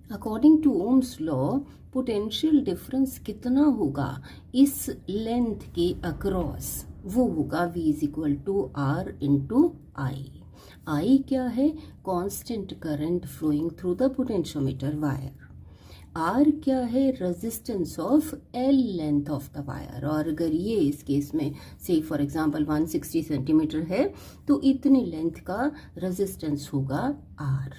According to Ohm's law potential difference कितना होगा इस लेंथ के अक्रॉस, वो होगा V is equal to R into I. I क्या है? Constant current flowing through the potentiometer wire. R क्या है? Resistance of L length of the wire. और अगर ये इस केस में से फॉर एग्जांपल 160 सेंटीमीटर है तो इतनी लेंथ का रेजिस्टेंस होगा आर।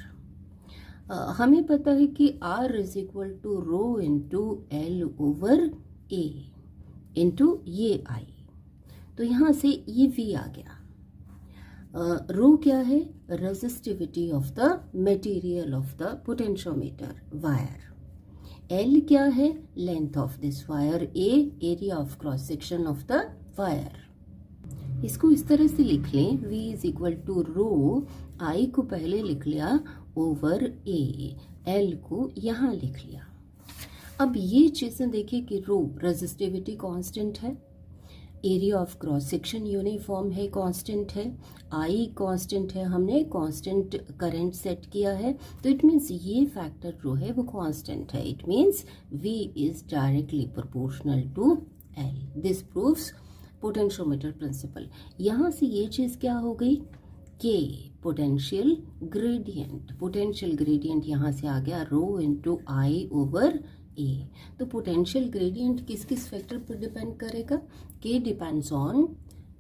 हमें पता है कि R is equal to rho into L over A into ये आई, तो यहाँ से ये वी आ गया। रो क्या है? Resistivity of the material of the potentiometer wire. L क्या है? Length of this wire. A area of cross section of the wire. इसको इस तरह से लिख लें, V इज इक्वल टू रो, आई को पहले लिख लिया ओवर ए, एल को यहाँ लिख लिया। अब ये चीजें देखिए कि रो रेजिस्टिविटी कांस्टेंट है, area of cross section uniform है, कांस्टेंट है, आई कांस्टेंट है, हमने कांस्टेंट करंट सेट किया है, तो इट मीन्स ये फैक्टर जो है वो कांस्टेंट है। It means V is directly proportional to L। This proves potentiometer principle. यहाँ से ये चीज क्या हो गई? K potential gradient. Potential gradient यहाँ से आ गया रो इंटू आई ओवर ए। तो पोटेंशियल ग्रेडियंट किस किस फैक्टर पर डिपेंड करेगा? के depends on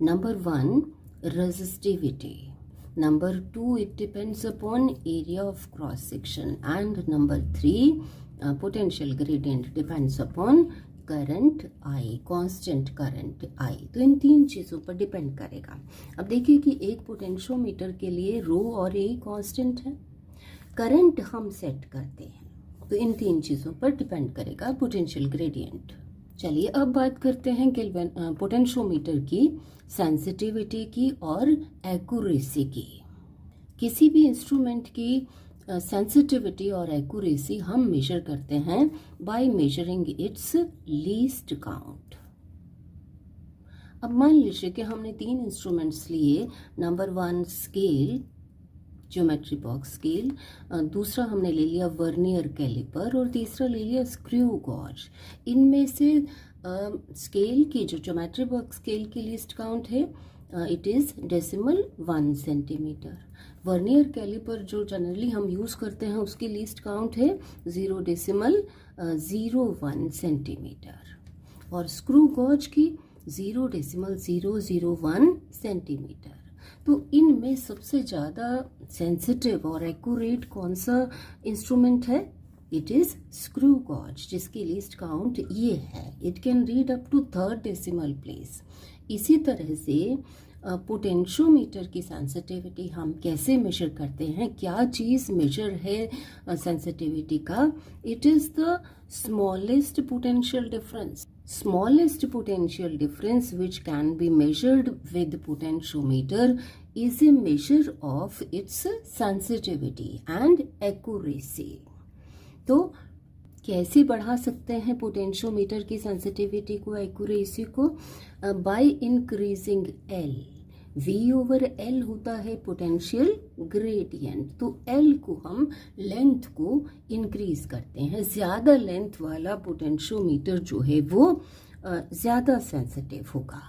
number 1 resistivity, number 2 it depends upon area of cross section, and number 3 potential gradient depends upon current I, constant current I. तो इन तीन चीज़ों पर डिपेंड करेगा। अब देखिए कि एक पोटेंशियोमीटर के लिए रो और ए कांस्टेंट है, करंट हम सेट करते हैं, तो इन तीन चीज़ों पर डिपेंड करेगा पोटेंशियल ग्रेडियंट। चलिए अब बात करते हैं पोटेंशियोमीटर की सेंसिटिविटी की और एक्यूरेसी की। किसी भी इंस्ट्रूमेंट की सेंसिटिविटी और एक्यूरेसी हम मेजर करते हैं by measuring it's least count. अब मान लीजिए कि हमने 3 इंस्ट्रूमेंट्स लिए, number 1 scale, geometry box scale, दूसरा हमने ले लिया वर्नियर कैलिपर और तीसरा ले लिया स्क्रू गॉज। इनमें से स्केल की जो ज्योमेट्री बॉक्स स्केल की लीस्ट काउंट है it is decimal 1 centimetre. Vernier calliper जो जनरली हम यूज़ करते हैं उसकी लीस्ट काउंट है 0.01 सेंटीमीटर और स्क्रू गॉज की 0.001 सेंटीमीटर। तो इनमें सबसे ज़्यादा सेंसिटिव और एक्यूरेट कौन सा इंस्ट्रूमेंट है? इट इज़ स्क्रू गॉज, जिसकी लीस्ट काउंट ये है, it can read up to 3rd decimal place. इसी तरह से पोटेंशियोमीटर की सेंसिटिविटी हम कैसे मेजर करते हैं? क्या चीज़ मेजर है सेंसिटिविटी का? It is the smallest potential difference. Smallest potential difference which can be measured with potentiometer is a measure of its sensitivity and accuracy. तो कैसे बढ़ा सकते हैं पोटेंशियोमीटर की सेंसिटिविटी को, एक्यूरेसी को? By increasing L। V over L होता है पोटेंशियल ग्रेडियंट, तो L को हम लेंथ को इंक्रीज करते हैं। ज़्यादा लेंथ वाला पोटेंशियोमीटर जो है वो ज़्यादा सेंसिटिव होगा।